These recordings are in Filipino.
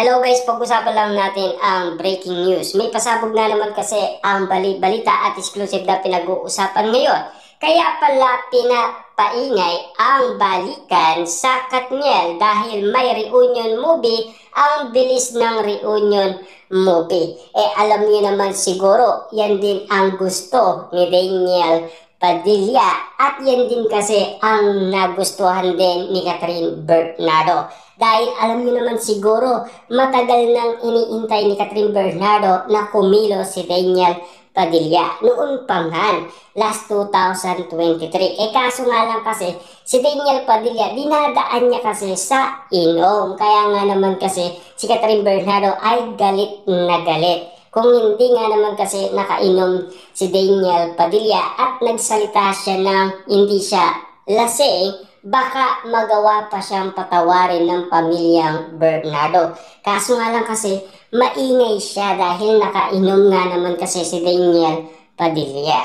Hello guys, pag-usapan lang natin ang breaking news. May pasabog na naman kasi ang balita at exclusive na pinag-uusapan ngayon. Kaya pala pinapaingay ang balikan sa Katniel dahil may reunion movie, ang bilis ng reunion movie. Alam niyo naman siguro, yan din ang gusto ni Daniel Padilla at yan din kasi ang nagustuhan din ni Catherine Bernardo. Dahil alam niyo naman siguro, matagal nang iniintay ni Catherine Bernardo na kumilo si Daniel Padilla. Noon pa nga, last 2023. Kaso nga lang kasi, si Daniel Padilla, dinadaan niya kasi sa inom. Kaya nga naman kasi, si Catherine Bernardo ay galit na galit. Kung hindi nga naman kasi nakainom si Daniel Padilla at nagsalita siya ng hindi siya lasing, baka magawa pa siyang patawarin ng pamilyang Bernardo. Kaso nga lang kasi maingay siya dahil nakainom nga naman kasi si Daniel Padilla.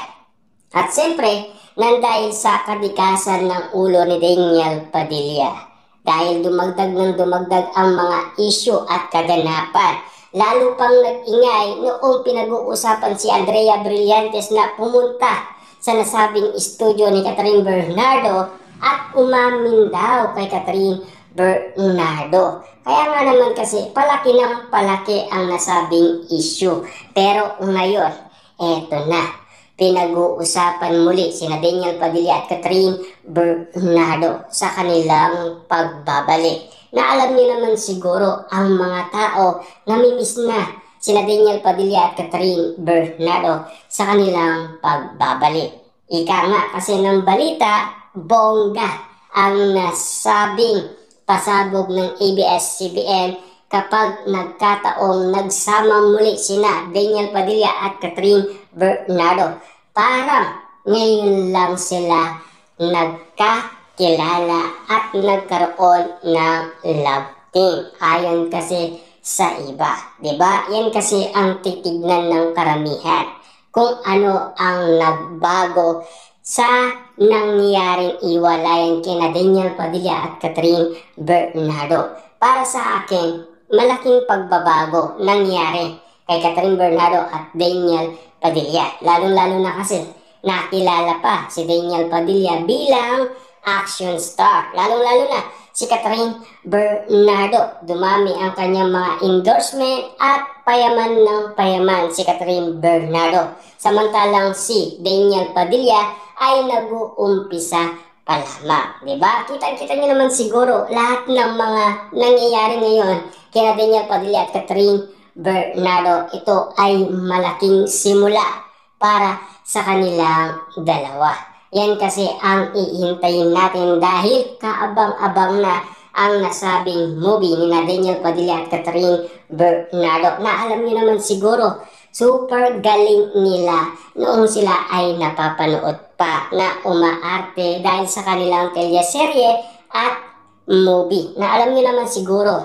At siyempre, nandahil sa kadikasan ng ulo ni Daniel Padilla. Dahil dumagdag ng dumagdag ang mga issue at kaganapan. Lalo pang nag-ingay noong pinag-uusapan si Andrea Brillantes na pumunta sa nasabing studio ni Catherine Bernardo at umamin daw kay Catherine Bernardo. Kaya nga naman kasi palaki ng palaki ang nasabing issue. Pero ngayon, eto na. Pinag-uusapan muli sina Daniel Padilla at Catherine Bernardo sa kanilang pagbabalik. Na alam niyo naman siguro ang mga tao namimiss na sina Daniel Padilla at Catherine Bernardo sa kanilang pagbabalik. Ika nga kasi ng balita, bongga ang nasabing pasabog ng ABS-CBN kapag nagkataong nagsama muli sina Daniel Padilla at Catherine Bernardo. Parang ngayon lang sila nagkakilala at nagkaroon ng love team. Ayon kasi sa iba, 'di ba? Yan kasi ang titignan ng karamihan. Kung ano ang nagbago sa nangyaring iwalayan kina Daniel Padilla at Catherine Bernardo. Para sa akin, malaking pagbabago nangyari kay Catherine Bernardo at Daniel Padilla. Lalong-lalo na kasi nakilala pa si Daniel Padilla bilang action star. Lalong-lalo na si Catherine Bernardo. Dumami ang kanyang mga endorsement at payaman ng payaman si Catherine Bernardo. Samantalang si Daniel Padilla ay nag-uumpisa pa lamang. Diba? Kita-kita niyo naman siguro lahat ng mga nangyayari ngayon kina Daniel Padilla at Catherine Bernardo. Ito ay malaking simula para sa kanilang dalawa. Yan kasi ang ihintayin natin dahil kaabang-abang na ang nasabing movie ni Daniel Padilla at Catherine Bernardo. Na alam niyo naman siguro, super galing nila noong sila ay napapanood pa na umaarte dahil sa kanilang teleserye at movie. Na alam niyo naman siguro,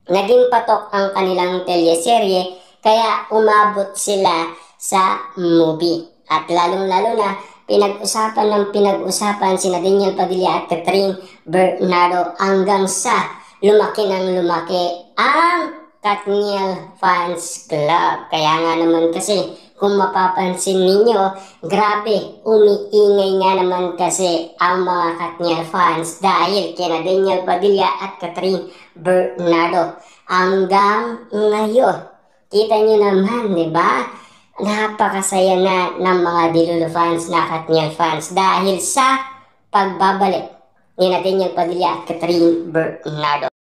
naging patok ang kanilang teleserye kaya umabot sila sa movie. At lalong-lalo na pinag-usapan sina Daniel Padilla at Catherine Bernardo hanggang sa lumaki ng lumaki ang Katniel Fans Club. Kaya nga naman kasi kung mapapansin ninyo, grabe, umiingay nga naman kasi ang mga Katniel fans dahil kina Daniel Padilla at Catherine Bernardo. Hanggang ngayon, kita nyo naman, di ba? Napakasaya na ng mga Dilulu fans na Katniel fans dahil sa pagbabalik ni Daniel Padilla at Catherine Bernardo.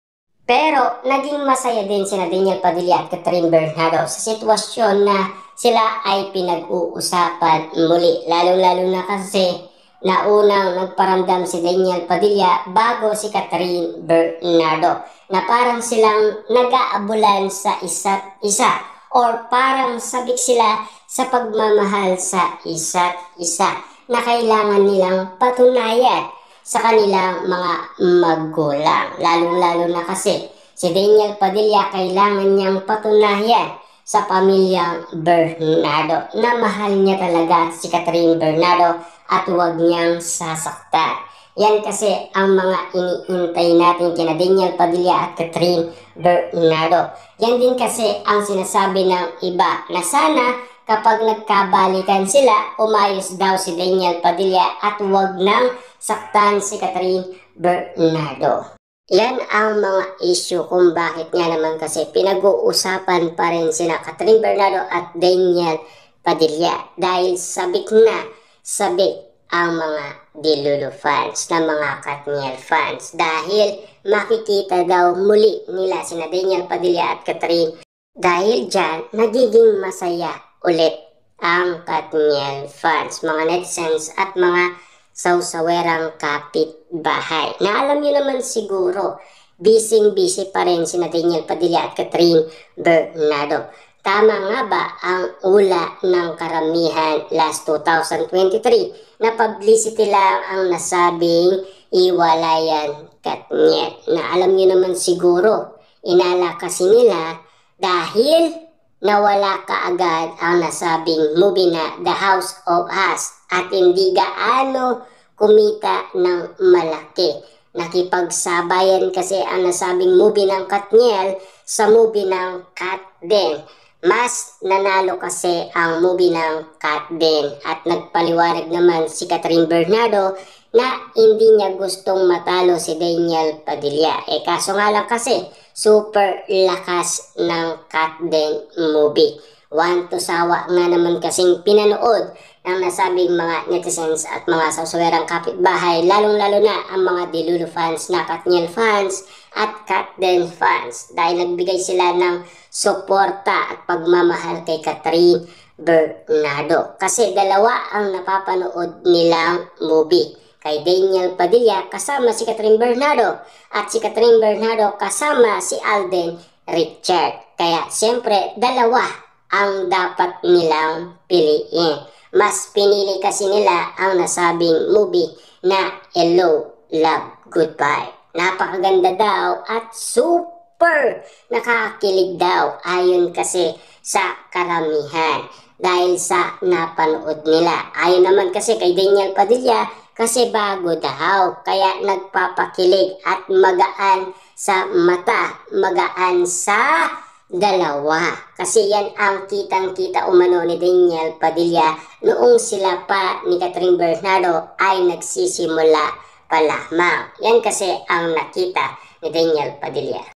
Pero naging masaya din sina Daniel Padilla at Catherine Bernardo sa sitwasyon na sila ay pinag-uusapan muli. Lalo-lalo na kasi naunang nagparamdam si Daniel Padilla bago si Catherine Bernardo na parang silang nag-aabulan sa isa't isa or parang sabik sila sa pagmamahal sa isa't isa na kailangan nilang patunayan sa kanilang mga magulang. Lalo-lalo na kasi si Daniel Padilla kailangan niyang patunayan sa pamilyang Bernardo na mahal niya talaga si Catherine Bernardo at huwag niyang sasaktan. Yan kasi ang mga iniintay natin kina Daniel Padilla at Catherine Bernardo. Yan din kasi ang sinasabi ng iba na sana kapag nagkabalikan sila, umayos daw si Daniel Padilla at huwag nang saktan si Catherine Bernardo. Yan ang mga issue kung bakit nga naman kasi pinag-uusapan pa rin sina Catherine Bernardo at Daniel Padilla dahil sabik na sabik ang mga Delulu fans na mga Katniel fans dahil makikita daw muli nila sina Daniel Padilla at Catherine dahil dyan nagiging masaya ulit ang Katniel fans, mga netizens at mga sawsawerang kapitbahay. Na alam nyo naman siguro, busy pa rin sina Daniel Padilla at Catherine Bernardo. Tama nga ba ang ula ng karamihan last 2023 na publicity lang ang nasabing iwalayan Katniel? Na alam nyo naman siguro, inala kasi nila dahil nawala kaagad ang nasabing movie na The House of Us at hindi gaano kumita ng malaki. Nakipagsabayan kasi ang nasabing movie ng Katniel sa movie ng Kat din. Mas nanalo kasi ang movie ng Kat din at nagpaliwanag naman si Catherine Bernardo na hindi niya gustong matalo si Daniel Padilla. Kaso nga lang kasi super lakas ng Kat din movie. Want to sawa nga naman kasing pinanood ng nasabing mga netizens at mga sawsawerang kapitbahay, lalong-lalo na ang mga Delulu fans na Katniel fans at Kat din fans dahil nagbigay sila ng suporta at pagmamahal kay Catherine Bernardo. Kasi dalawa ang napapanood nilang movie. Kay Daniel Padilla kasama si Catherine Bernardo at si Catherine Bernardo kasama si Alden Richard. Kaya siyempre dalawa ang dapat nilang piliin. Mas pinili kasi nila ang nasabing movie na Hello, Love, Goodbye. Napakaganda daw at super nakakakilig daw ayon kasi sa karamihan dahil sa napanood nila. Ayon naman kasi kay Daniel Padilla kasi bago daw kaya nagpapakilig at magaan sa mata, magaan sa dalawa. Kasi yan ang kitang-kita umano ni Daniel Padilla noong sila pa ni Catherine Bernardo ay nagsisimula pa lamang. Yan kasi ang nakita ni Daniel Padilla.